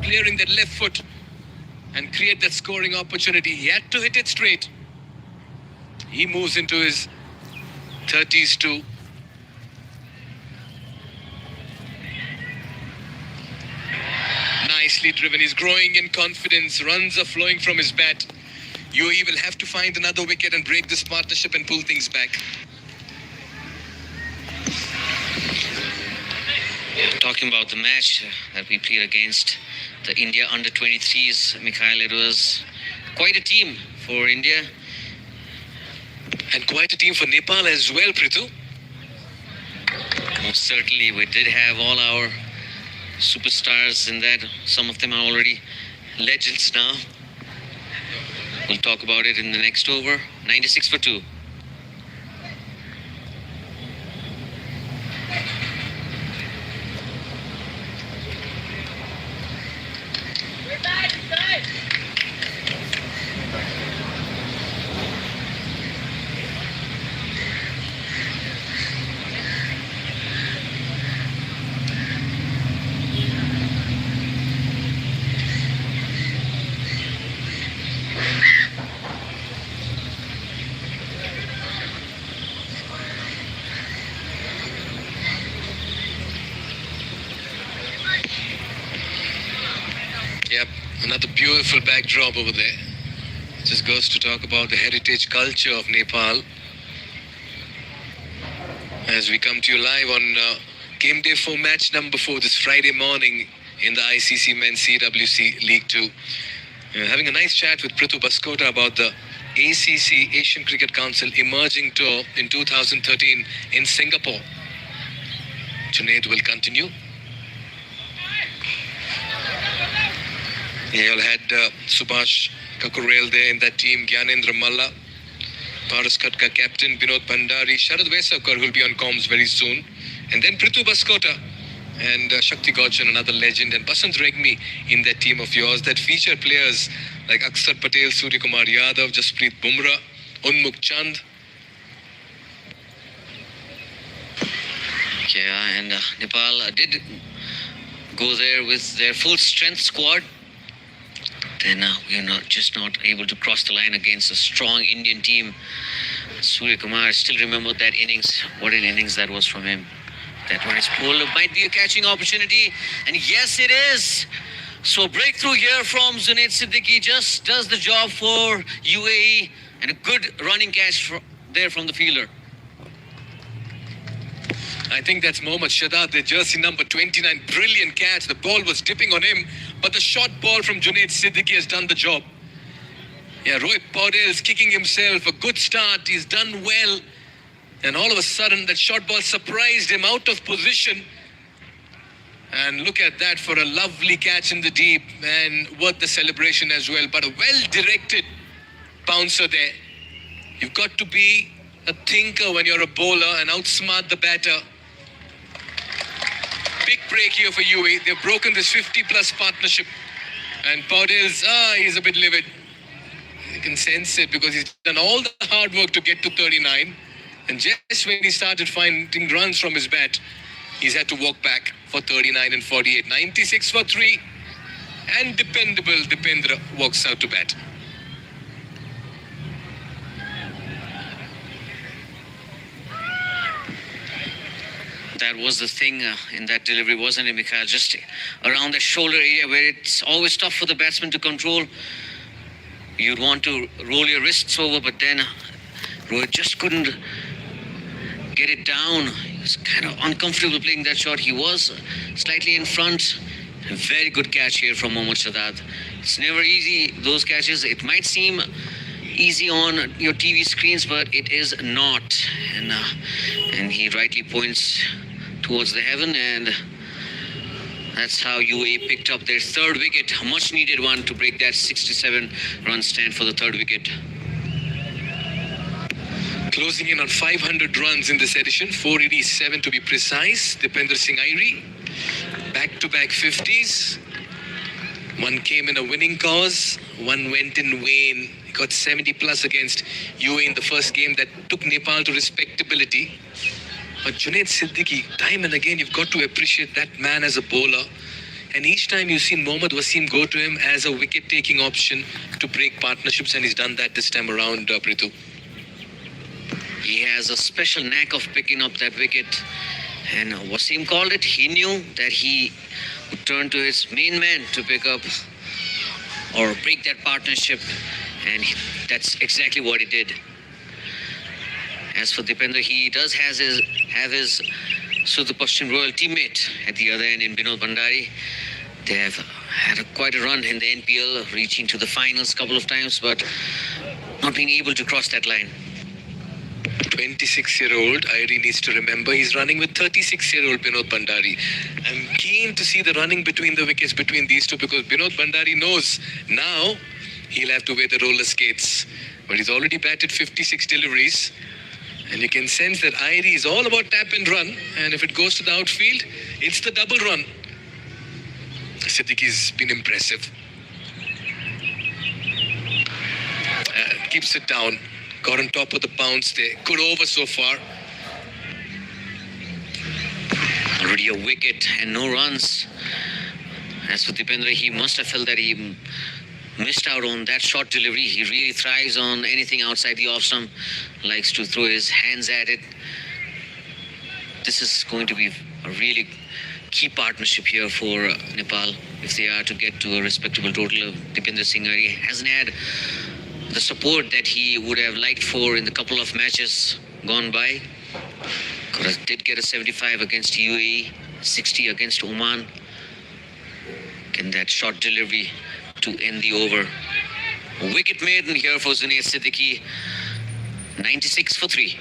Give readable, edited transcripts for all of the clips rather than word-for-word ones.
clearing that left foot and create that scoring opportunity. He had to hit it straight. He moves into his 30s too. Nicely driven. He's growing in confidence. Runs are flowing from his bat. UAE will have to find another wicket and break this partnership and pull things back. Talking about the match that we played against the India under-23s, Mikhail, it was quite a team for India. And quite a team for Nepal as well, Prithu. Most certainly, we did have all our superstars in that. Some of them are already legends now. We'll talk about it in the next over. 96 for 2. Yep, another beautiful backdrop over there. Just goes to talk about the heritage culture of Nepal. As we come to you live on game day 4, match number 4 this Friday morning in the ICC Men's CWC League 2. Having a nice chat with Prithu Baskota about the ACC, Asian Cricket Council Emerging Tour in 2013 in Singapore. Junaid will continue. You all had Subhash Kakurel there in that team, Gyanendra Malla, Paras Khatka captain, Binod Bhandari, Sharad Vesakar, who will be on comms very soon, and then Prithu Baskota and Shakti Gauchan, another legend, and Basant Regmi in that team of yours that feature players like Akshar Patel, Surya Kumar Yadav, Jasprit Bumrah, Unmukh Chand. Yeah, and Nepal did go there with their full strength squad. Then we are not able to cross the line against a strong Indian team. Surya Kumar, still remember that innings. What an innings that was from him. That one is pulled. Might be a catching opportunity. And yes, it is. So breakthrough here from Junaid Siddiqui. Just does the job for UAE. And a good running catch there from the fielder. I think that's Mohammad Shadad, the jersey number 29. Brilliant catch. The ball was dipping on him, but the short ball from Junaid Siddiqui has done the job. Yeah, Rohit Paudel is kicking himself. A good start. He's done well. And all of a sudden, that short ball surprised him out of position. And look at that for a lovely catch in the deep and worth the celebration as well. But a well-directed bouncer there. You've got to be a thinker when you're a bowler and outsmart the batter. Big break here for UAE. They've broken this 50-plus partnership. And Paudel's, he's a bit livid. You can sense it because he's done all the hard work to get to 39. And just when he started finding runs from his bat, he's had to walk back for 39 and 48. 96 for 3. And dependable Dipendra walks out to bat. That was the thing in that delivery, wasn't it, Mikhail? Just around the shoulder area where it's always tough for the batsman to control. You'd want to roll your wrists over, but then Rohit just couldn't get it down. He was kind of uncomfortable playing that shot. He was slightly in front. A very good catch here from Mohammad Shadad. It's never easy, those catches. It might seem easy on your TV screens, but it is not. And he rightly points towards the heaven, and that's how UAE picked up their third wicket. A much needed one to break that 67-run stand for the third wicket. Closing in on 500 runs in this edition, 487 to be precise. Dipender Singh Airi, back-to-back 50s. One came in a winning cause, one went in vain. He got 70 plus against UAE in the first game that took Nepal to respectability. But Junaid Siddiqui, time and again, you've got to appreciate that man as a bowler. And each time you've seen Mohammad Wasim go to him as a wicket-taking option to break partnerships, and he's done that this time around, Prithu. He has a special knack of picking up that wicket. And Wasim called it. He knew that he would turn to his main man to pick up or break that partnership. And that's exactly what he did. As for Dipendra, he does have his Sudhir Pashchim Royal teammate at the other end in Binod Bhandari. They have had quite a run in the NPL, reaching to the finals a couple of times, but not being able to cross that line. 26-year-old Irie needs to remember he's running with 36-year-old Binod Bhandari. I'm keen to see the running between the wickets between these two, because Binod Bhandari knows now he'll have to wear the roller skates. But he's already batted 56 deliveries. And you can sense that Irie is all about tap and run. And if it goes to the outfield, it's the double run. Siddiqui's been impressive. Keeps it down. Got on top of the bounce there. Good over so far. Already a wicket and no runs. As for Dipendra, he must have felt that he missed out on that short delivery. He really thrives on anything outside the off stump. Likes to throw his hands at it. This is going to be a really key partnership here for Nepal if they are to get to a respectable total. Dipendra Singh Irie hasn't had the support that he would have liked for in the couple of matches gone by. Did get a 75 against UAE, 60 against Oman. And that short delivery to end the over. Wicket maiden here for Junaid Siddiqui. 96 for 3.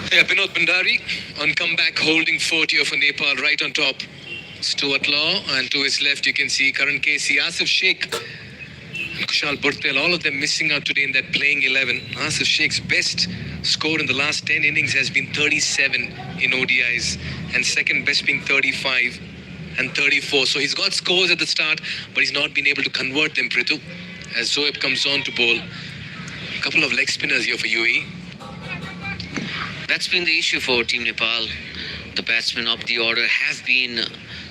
Yeah, Binod Bhandari on comeback, holding 40 for Nepal right on top. Stuart Law, and to his left you can see Karan Casey, Asif Sheikh, and Kushal Burtel, all of them missing out today in that playing 11. Asif Sheikh's best score in the last 10 innings has been 37 in ODIs, and second best being 35 and 34. So he's got scores at the start, but he's not been able to convert them, Prithu, as Zoeb comes on to bowl. A couple of leg spinners here for UAE. That's been the issue for Team Nepal. The batsmen up the order have been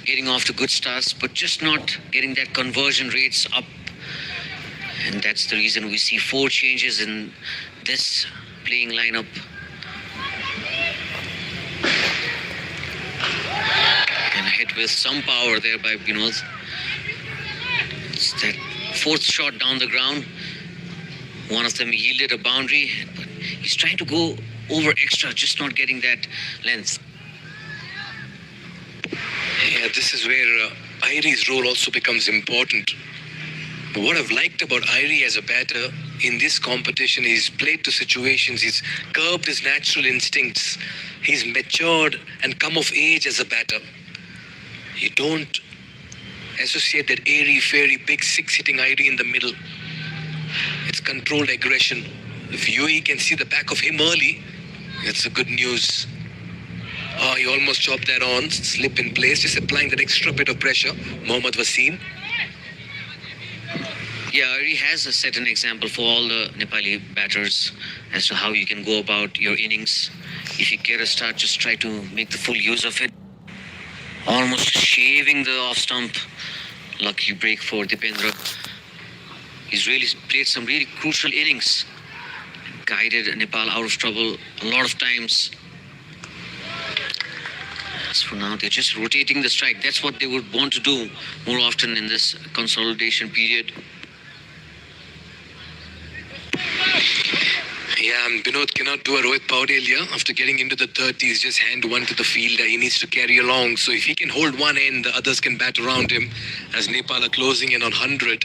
getting off to good starts, but just not getting that conversion rates up. And that's the reason we see 4 changes in this playing lineup. And hit with some power there by Binod. It's that 4th shot down the ground. One of them yielded a boundary, but he's trying to go over extra, just not getting that length. Yeah, this is where Irie's role also becomes important. But what I've liked about Irie as a batter in this competition is he's played to situations, he's curbed his natural instincts, he's matured and come of age as a batter. You don't associate that airy-fairy big 6-hitting Irie in the middle. It's controlled aggression. If UAE can see the back of him early, that's a good news. Oh, he almost chopped that on, slip in place, just applying that extra bit of pressure. Mohammad Wasim. Yeah, Irie has set an example for all the Nepali batters as to how you can go about your innings. If you get a start, just try to make the full use of it. Almost shaving the off stump. Lucky break for Dipendra. He's really played some really crucial innings. Guided Nepal out of trouble a lot of times. As for now, they're just rotating the strike. That's what they would want to do more often in this consolidation period. Yeah, Binod cannot do a Rohit Paudel here. After getting into the 30s, just hand one to the fielder. He needs to carry along. So if he can hold one end, the others can bat around him as Nepal are closing in on 100.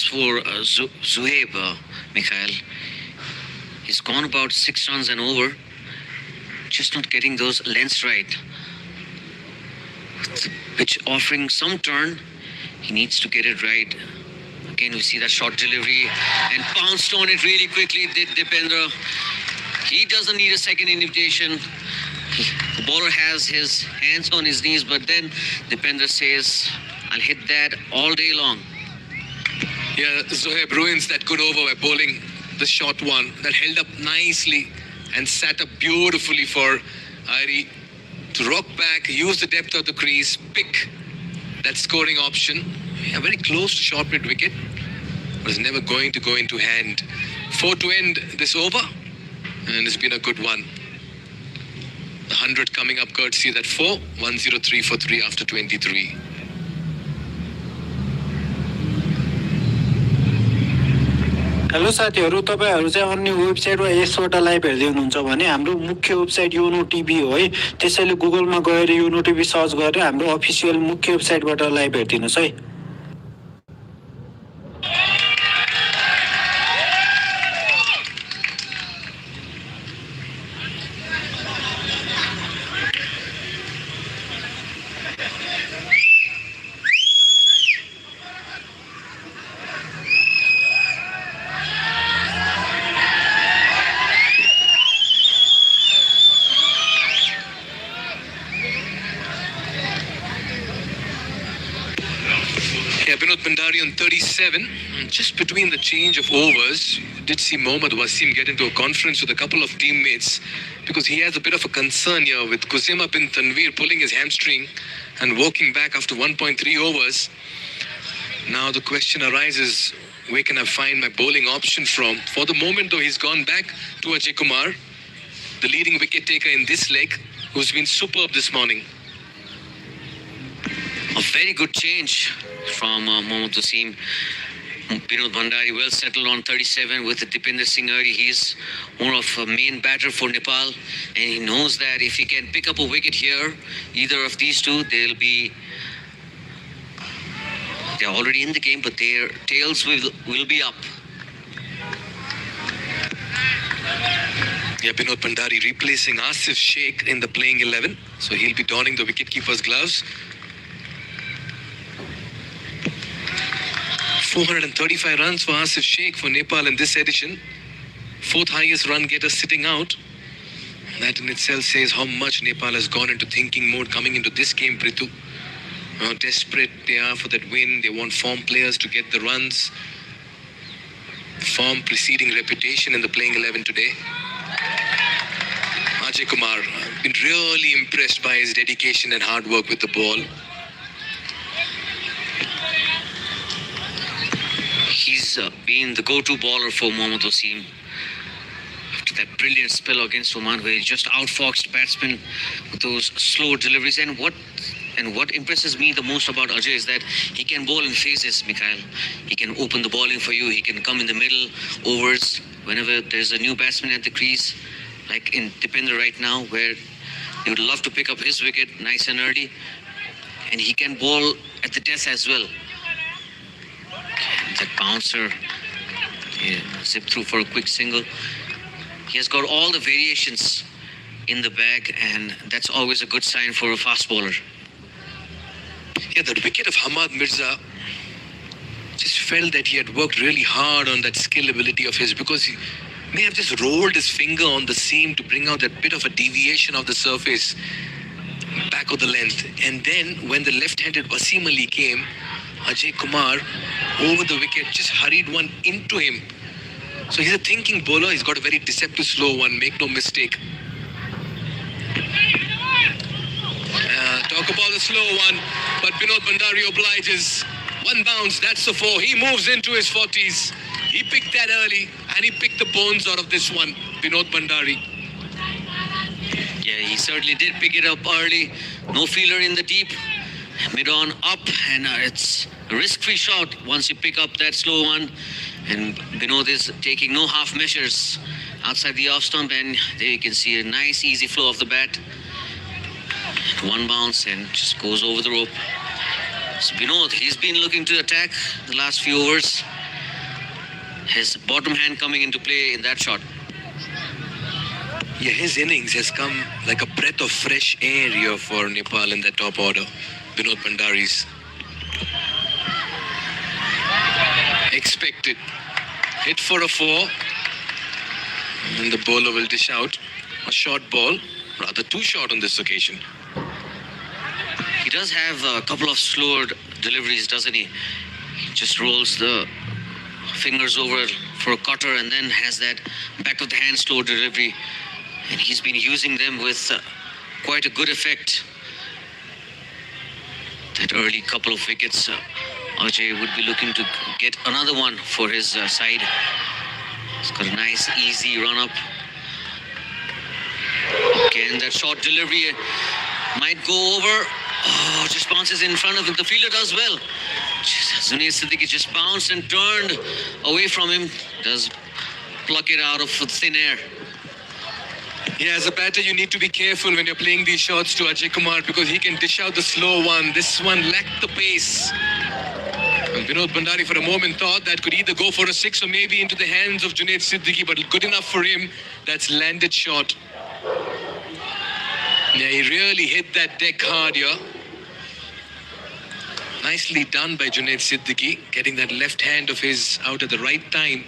for Zohaib, Mikhail. He's gone about 6 runs and over. Just not getting those lengths right. The pitch offering some turn. He needs to get it right. Again, we see that short delivery and pounced on it really quickly. Did Dipendra. He doesn't need a second invitation. The bowler has his hands on his knees, but then Dipendra says, I'll hit that all day long. Yeah, Zohaib ruins that good over by bowling the short one that held up nicely and sat up beautifully for Irie to rock back, use the depth of the crease, pick that scoring option. Yeah, very close to short mid wicket. Was never going to go into hand. 4 to end this over, and it's been a good one. The 100 coming up courtesy that 4, 103 for 3 after 23. Hello साथीहरू, तपाईहरु चाहिँ अन्य website वा यसबाट live हेर्दै हुनुहुन्छ भने हाम्रो मुख्य वेबसाइट योनो टिभी हो है। त्यसैले गुगलमा गएर योनो टिभी सर्च गरेर हाम्रो अफिसियल मुख्य वेबसाइटबाट लाइभ हेर्दिनुस् है। Binod Bhandari on 37. Just between the change of overs, you did see Mohammad Wasim get into a conference with a couple of teammates because he has a bit of a concern here with Khuzaima bin Tanveer pulling his hamstring and walking back after 1.3 overs. Now the question arises, where can I find my bowling option from? For the moment though, he's gone back to Ajay Kumar, the leading wicket taker in this leg, who's been superb this morning. A very good change from Mohammad Wasim. Binod Bhandari well settled on 37 with Dipender Singh Irie. He's more of a main batter for Nepal, and he knows that if he can pick up a wicket here, either of these two, they're already in the game, but their tails will be up. Yeah, Binod Bhandari replacing Asif Sheikh in the playing 11, so he'll be donning the wicketkeeper's gloves. 435 runs for Asif Sheikh for Nepal in this edition. 4th highest run getter sitting out. That in itself says how much Nepal has gone into thinking mode coming into this game, Prithu. How desperate they are for that win. They want form players to get the runs. Form preceding reputation in the playing 11 today. Ajay Kumar, been really impressed by his dedication and hard work with the ball. He's been the go-to bowler for Mohammad Wasim after that brilliant spell against Oman, where he just outfoxed batsmen with those slow deliveries. And what impresses me the most about Ajay is that he can bowl in phases, Mikhail. He can open the bowling for you. He can come in the middle overs whenever there's a new batsman at the crease, like in Dipender right now, where he would love to pick up his wicket nice and early. And he can bowl at the death as well. That bouncer, zip through for a quick single. He has got all the variations in the bag, and that's always a good sign for a fast bowler. Yeah, the wicket of Hamad Mirza just felt that he had worked really hard on that skill ability of his, because he may have just rolled his finger on the seam to bring out that bit of a deviation of the surface back of the length. And then when the left-handed Wasim Ali came, Ajay Kumar over the wicket just hurried one into him. So he's a thinking bowler. He's got a very deceptive slow one, make no mistake. Talk about the slow one, but Binod Bhandari obliges. One bounce, that's the 4. He moves into his 40s. He picked that early, and he picked the bones out of this one, Binod Bhandari. Yeah, he certainly did pick it up early. No feeler in the deep. Mid-on up, and it's a risk-free shot once you pick up that slow one. And Binod is taking no half measures outside the off stump, and there you can see a nice easy flow of the bat. One bounce and just goes over the rope. So Binod, he's been looking to attack the last few overs. His bottom hand coming into play in that shot. Yeah, his innings has come like a breath of fresh air here for Nepal in the top order. Vinod Bhandari's. Expected. Hit for a 4. And the bowler will dish out a short ball. Rather too short on this occasion. He does have a couple of slower deliveries, doesn't he? He just rolls the fingers over for a cutter and then has that back of the hand slow delivery. And he's been using them with quite a good effect. That early couple of wickets, Ajay would be looking to get another one for his side. He's got a nice, easy run-up. Again, that short delivery might go over. Oh, just bounces in front of him. The fielder does well. Junaid Siddiqui just bounced and turned away from him. Does pluck it out of thin air. Yeah, as a batter, you need to be careful when you're playing these shots to Ajay Kumar because he can dish out the slow one. This one lacked the pace. And Vinod Bhandari for a moment thought that could either go for a 6 or maybe into the hands of Junaid Siddiqui, but good enough for him. That's landed short. Yeah, he really hit that deck hard here. Nicely done by Junaid Siddiqui, getting that left hand of his out at the right time.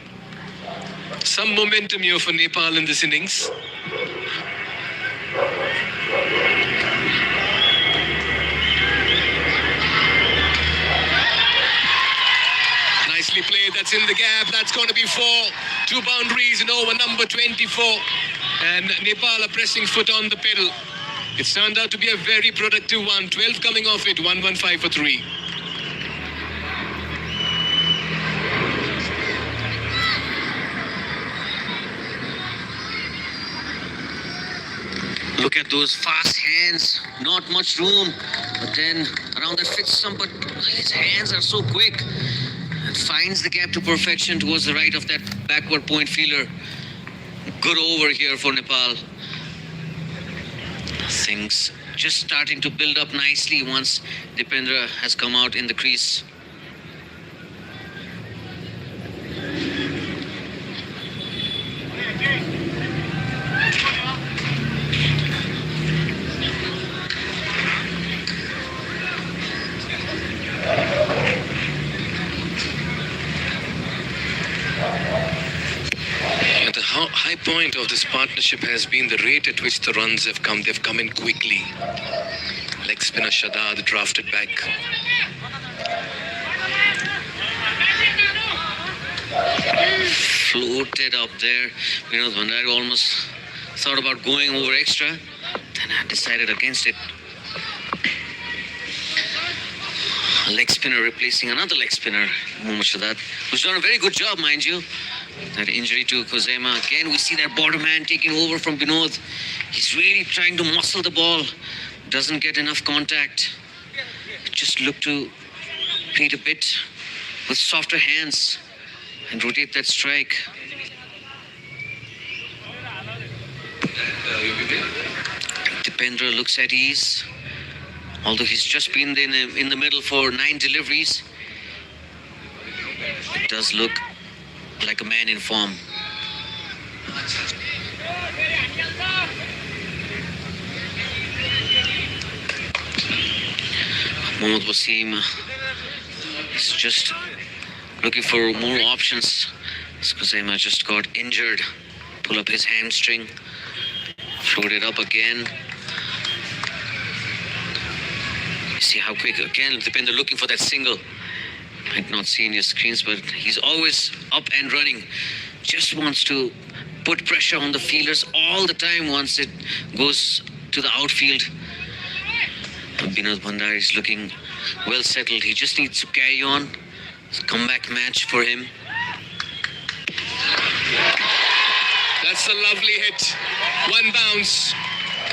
Some momentum here for Nepal in this innings. Nicely played, that's in the gap, that's going to be 4. 2 boundaries in over number 24. And Nepal are pressing foot on the pedal. It's turned out to be a very productive one. 12 coming off it, 115 for 3. Look at those fast hands, not much room, but then around that fits some, but his hands are so quick. And finds the gap to perfection towards the right of that backward point fielder. Good over here for Nepal. Things just starting to build up nicely once Dipendra has come out in the crease. High point of this partnership has been the rate at which the runs have come. They've come in quickly. Leg spinner Shadad drafted back. Floated up there. Vinod Bhandari almost thought about going over extra, then I decided against it. A leg spinner replacing another leg spinner, Mohammad Shadad, who's done a very good job, mind you. That injury to Kozema. Again, we see that bottom hand taking over from Vinod. He's really trying to muscle the ball. Doesn't get enough contact. Just look to play a bit with softer hands and rotate that strike. Dipendra looks at ease. Although he's just been in the middle for 9 deliveries, it does look like a man in form. Mohammad Wasim is just looking for more options. Kozema just got injured. Pull up his hamstring. Float it up again. You see how quick again Dipendra looking for that single. Might not see in your screens, but he's always up and running. Just wants to put pressure on the fielders all the time once it goes to the outfield. Vinod Bhandari is looking well settled. He just needs to carry on. It's a comeback match for him. That's a lovely hit. 1 bounce.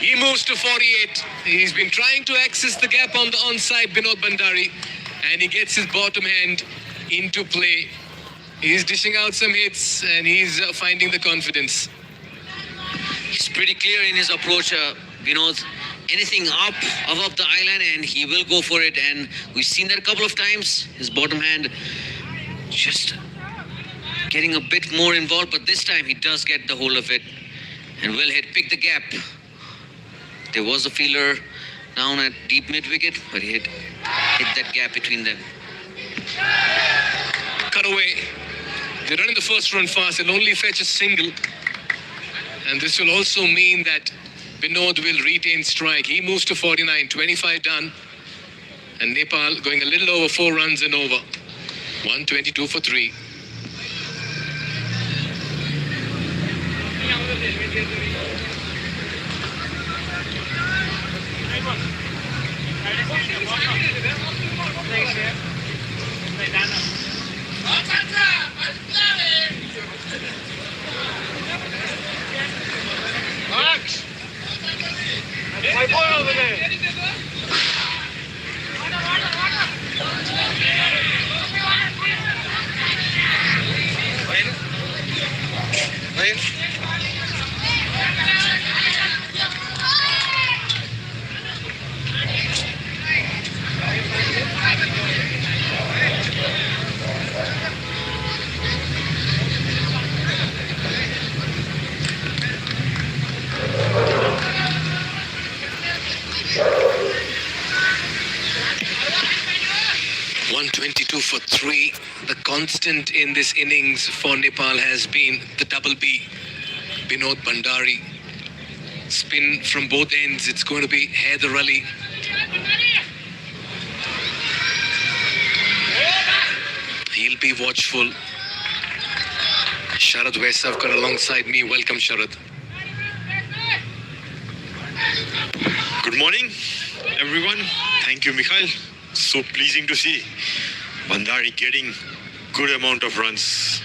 He moves to 48. He's been trying to access the gap on the onside, Vinod Bhandari. And he gets his bottom hand into play. He's dishing out some hits and he's finding the confidence. He's pretty clear in his approach, Vinod. Anything up above the island and he will go for it. And we've seen that a couple of times. His bottom hand just getting a bit more involved, but this time he does get the hold of it. And Will hit, pick the gap. There was a fielder down at deep mid wicket, but he hit that gap between them. Cut away. They're running the first run fast. They'll only fetch a single. And this will also mean that Binod will retain strike. He moves to 49, 25 done. And Nepal going a little over 4 runs and over. 122 for 3. My boy over there. For 3. The constant in this innings for Nepal has been the double B, Binod Bhandari. Spin from both ends. It's going to be Haider Ali. He'll be watchful. Sharad Vaisavkar alongside me. Welcome, Sharad. Good morning, everyone. Thank you, Mikhail. So pleasing to see Bhandari getting good amount of runs,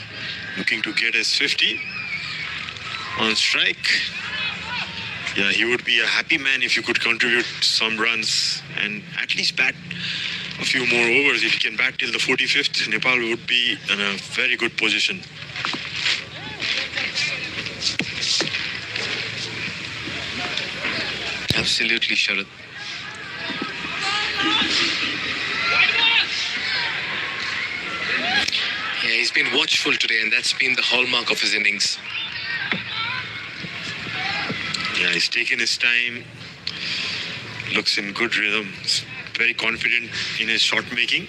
looking to get his 50 on strike. Yeah, he would be a happy man if you could contribute some runs and at least bat a few more overs. If he can bat till the 45th, Nepal would be in a very good position. Absolutely, Sharad. Yeah, he's been watchful today, and that's been the hallmark of his innings. Yeah, he's taken his time, looks in good rhythm, very confident in his shot making.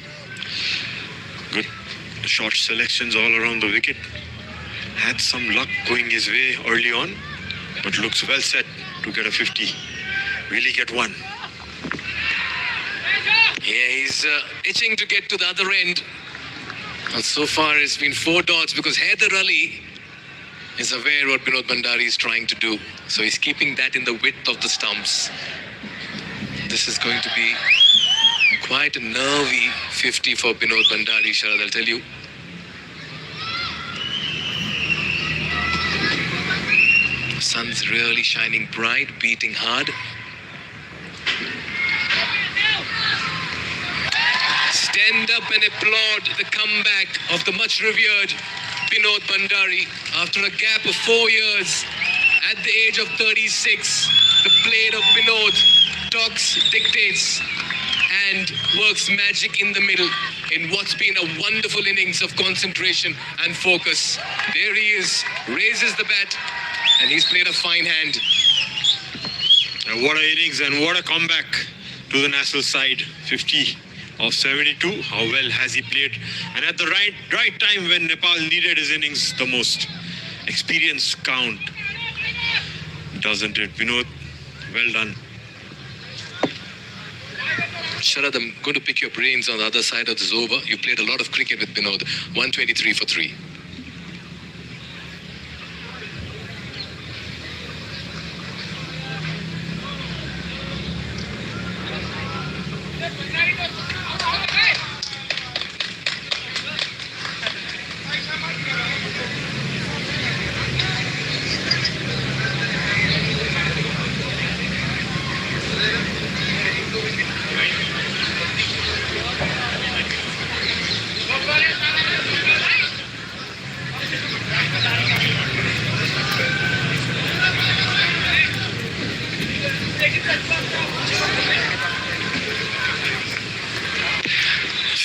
Good shot selections all around the wicket. Had some luck going his way early on, but looks well set to get a 50. Really get one. Yeah, he's itching to get to the other end. But so far it's been 4 dots because Haider Ali is aware what Binod Bhandari is trying to do. So he's keeping that in the width of the stumps. This is going to be quite a nervy 50 for Binod Bhandari, Sharad, I'll tell you. Sun's really shining bright, beating hard. Stand up and applaud the comeback of the much revered Binod Bhandari. After a gap of 4 years, at the age of 36, the blade of Binod talks, dictates, and works magic in the middle in what's been a wonderful innings of concentration and focus. There he is, raises the bat, and he's played a fine hand. And what an innings and what a comeback to the national side. 50 of 72. How well has he played? And at the right time when Nepal needed his innings the most. Experience count, doesn't it? Binod, well done. Sharad, I'm going to pick your brains on the other side of this over. You played a lot of cricket with Binod. 123 for 3.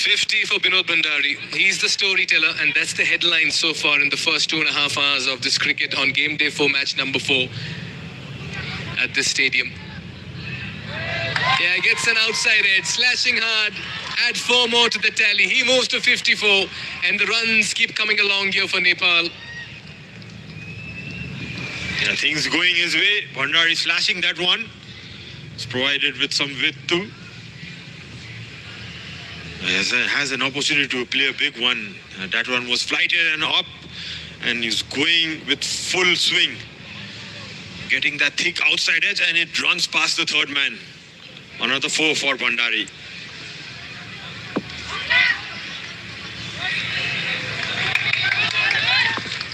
50 for Binod Bhandari. He's the storyteller, and that's the headline so far in the first 2.5 hours of this cricket on game day 4, match number 4 at this stadium. Yeah, gets an outside edge, slashing hard. Add 4 more to the tally. He moves to 54, and the runs keep coming along here for Nepal. Yeah, things going his way. Bhandari slashing that one. It's provided with some width too. Has an opportunity to play a big one. That one was flighted and up, and he's going with full swing. Getting that thick outside edge, and it runs past the third man. Another 4 for Bhandari.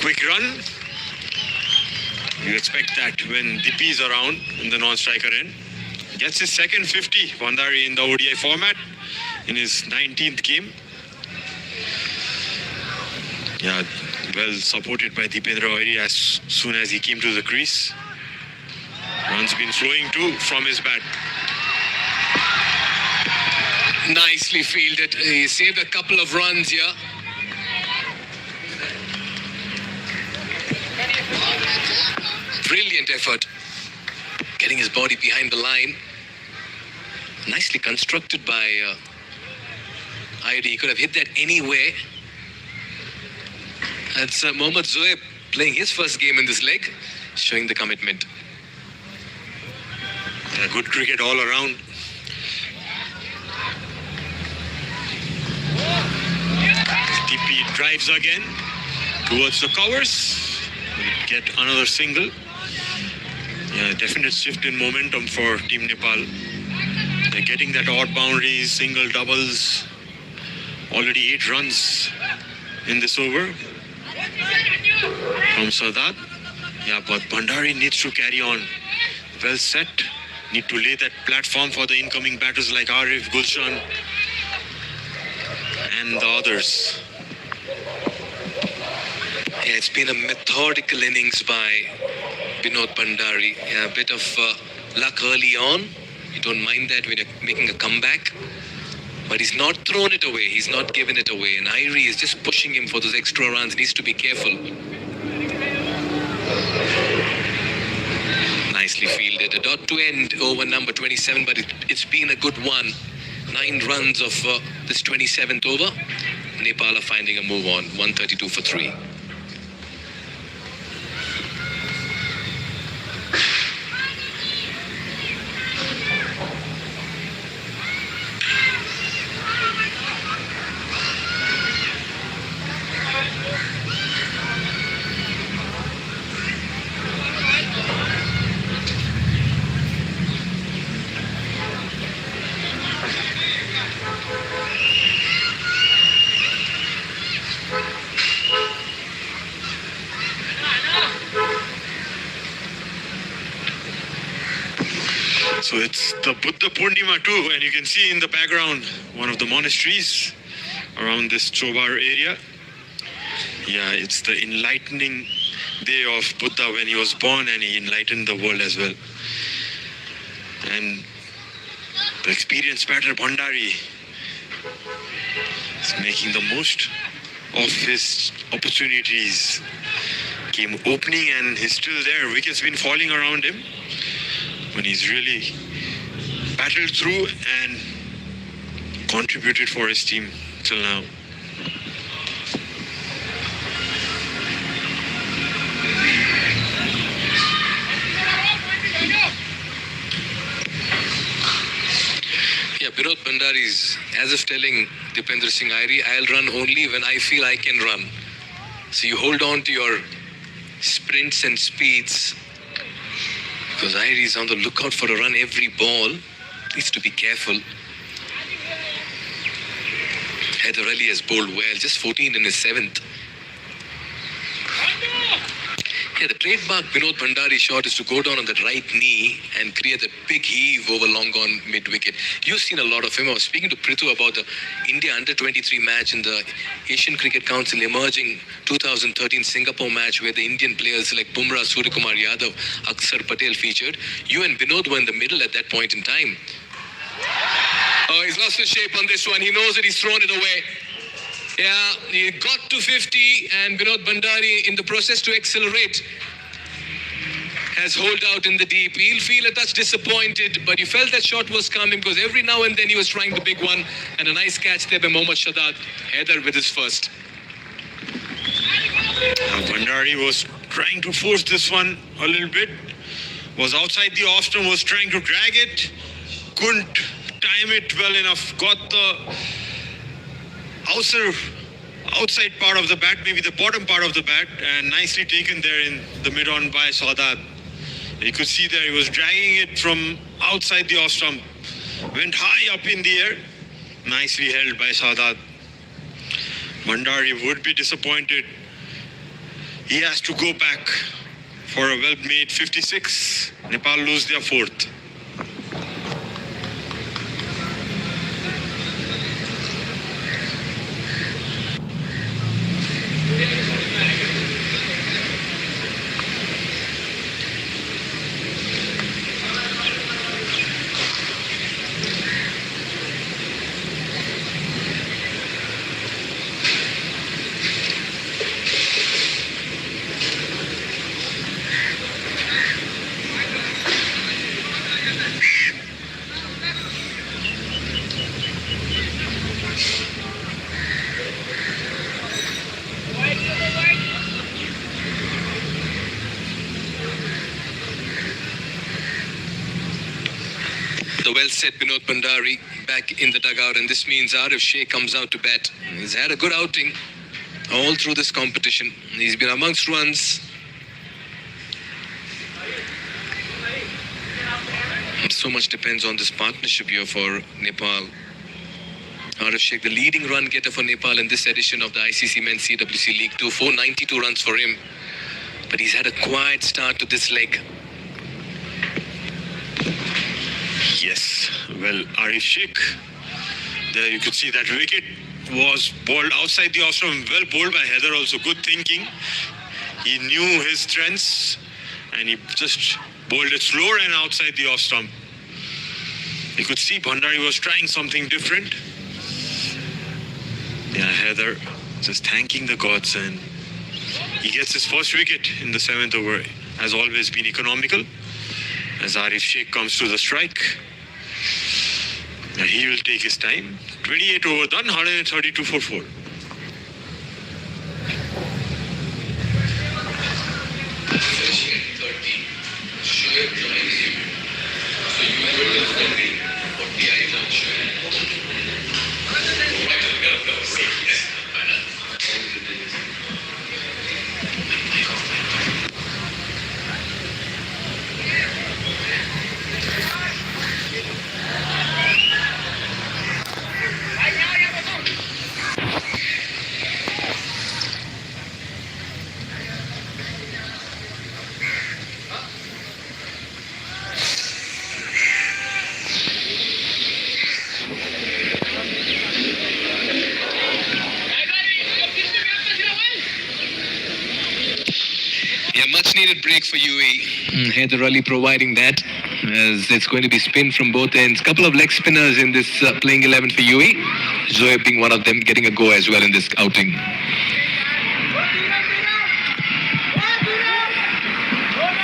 Quick run. You expect that when Dipi is around in the non-striker end. Gets his second 50, Bhandari, in the ODI format in his 19th game. Yeah, well supported by Dipendra Oiri as soon as he came to the crease. Runs been flowing too from his bat. Nicely fielded. He saved a couple of runs here. Brilliant effort. Getting his body behind the line. Nicely constructed by Irie. He could have hit that anywhere. That's Mohammad Zoeb playing his first game in this leg, showing the commitment. Good cricket all around. Dipi drives again towards the covers. Will get another single. Yeah, definite shift in momentum for Team Nepal. They're getting that odd boundaries, single doubles. Already 8 runs in this over from Sadat. Yeah, but Bhandari needs to carry on. Well set. Need to lay that platform for the incoming batters like Arif, Gulshan, and the others. Yeah, it's been a methodical innings by Binod Bhandari. Yeah, a bit of luck early on. You don't mind that when you're making a comeback. But he's not thrown it away. He's not given it away. And Irie is just pushing him for those extra runs. He needs to be careful. Nicely fielded. A dot to end over number 27, but it's been a good one. 9 runs of this 27th over. Nepal are finding a move on. 132 for 3. So it's the Buddha Purnima too, and you can see in the background one of the monasteries around this Chobar area. Yeah, it's the enlightening day of Buddha when he was born, and he enlightened the world as well. And the experienced batter Bhandari is making the most of his opportunities. Game opening and he's still there. Wickets been falling around him, but he's really battled through and contributed for his team till now. Yeah, Binod Bhandari is as if telling Dipendra Singh Irie, I'll run only when I feel I can run. So you hold on to your sprints and speeds, because Irie is on the lookout for a run every ball. Needs to be careful. Haider Ali has bowled well, just 14 in his 7th. Yeah, the trademark Binod Bhandari shot is to go down on that right knee and create a big heave over long on mid-wicket. You've seen a lot of him. I was speaking to Prithu about the India Under-23 match in the Asian Cricket Council emerging 2013 Singapore match, where the Indian players like Bumrah, Suryakumar Yadav, Akshar Patel featured. You and Binod were in the middle at that point in time. Oh, he's lost the shape on this one. He knows that he's thrown it away. Yeah, he got to 50 and Vinod Bhandari, in the process to accelerate, has holed out in the deep. He'll feel a touch disappointed, but you felt that shot was coming because every now and then he was trying the big one, and a nice catch there by Mohammad Shadad. Haider with his first. Bhandari was trying to force this one a little bit. Was outside the off stump, was trying to drag it. Couldn't time it well enough. Got the outside part of the bat, maybe the bottom part of the bat, and nicely taken there in the mid-on by Sadat. You could see there he was dragging it from outside the off stump. Went high up in the air. Nicely held by Sadat. Bhandari would be disappointed. He has to go back for a well-made 56. Nepal lose their fourth. The well-set Vinod Bhandari back in the dugout, and this means Arif Sheikh comes out to bat. He's had a good outing all through this competition. He's been amongst runs. So much depends on this partnership here for Nepal. Arif Sheikh, the leading run getter for Nepal in this edition of the ICC Men's CWC League 2. 492 runs for him. But he's had a quiet start to this leg. Yes, well, Arif Sheikh, there you could see that wicket was bowled outside the off stump, well bowled by Haider also, good thinking. He knew his strengths and he just bowled it slower and outside the off stump. You could see Bhandari was trying something different. Yeah, Haider just thanking the gods, and he gets his first wicket in the 7th over. Has always been economical as Arif Sheikh comes to the strike. Now he will take his time. 28 over done, 132 for 4. Yeah, much needed break for UAE. Haider Ali providing that, as it's going to be spin from both ends. Couple of leg spinners in this playing 11 for UAE. Zoeb being one of them, getting a go as well in this outing.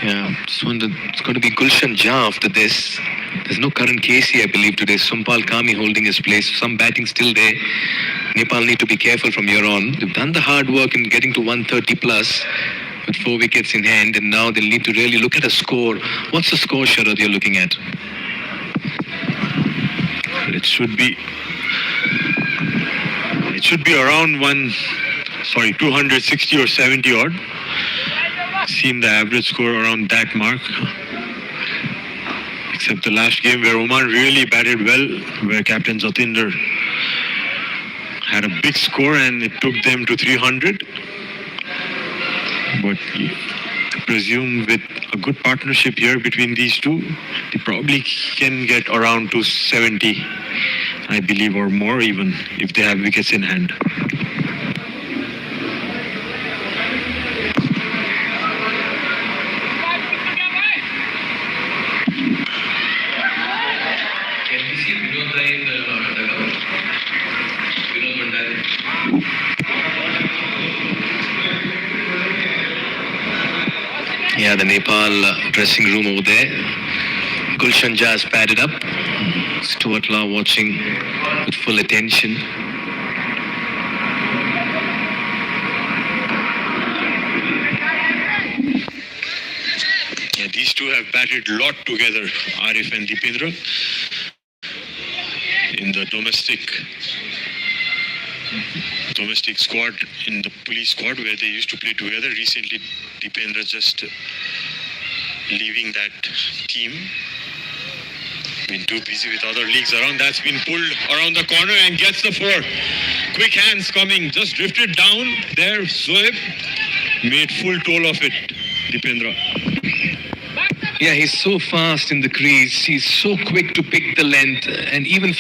Yeah, just wonder, it's going to be Gulshan Jha after this. There's no current KC, I believe, today. Sumpal Kami holding his place. Some batting still there. Nepal need to be careful from here on. They've done the hard work in getting to 130 plus with 4 wickets in hand, and now they'll need to really look at a score. What's the score, Sharad, you're looking at? It should be around 260 or 70 odd. Seen the average score around that mark. Except the last game where Oman really batted well, where Captain Jatinder had a big score and it took them to 300. But I presume with a good partnership here between these two, they probably can get around to 70, I believe, or more even, if they have wickets in hand. Can we see Vinod in the dugout? Yeah, the Nepal dressing room over there. Gulshan Jazz padded up. Stuart Law watching with full attention. Yeah, these two have batted a lot together, Arif and Dipendra, in the domestic squad, in the police squad where they used to play together. Recently, Dipendra just leaving that team. Been too busy with other leagues around. That's been pulled around the corner and gets the four. Quick hands coming, just drifted down there. Zoeb made full toll of it, Dipendra. Yeah, he's so fast in the crease. He's so quick to pick the length and even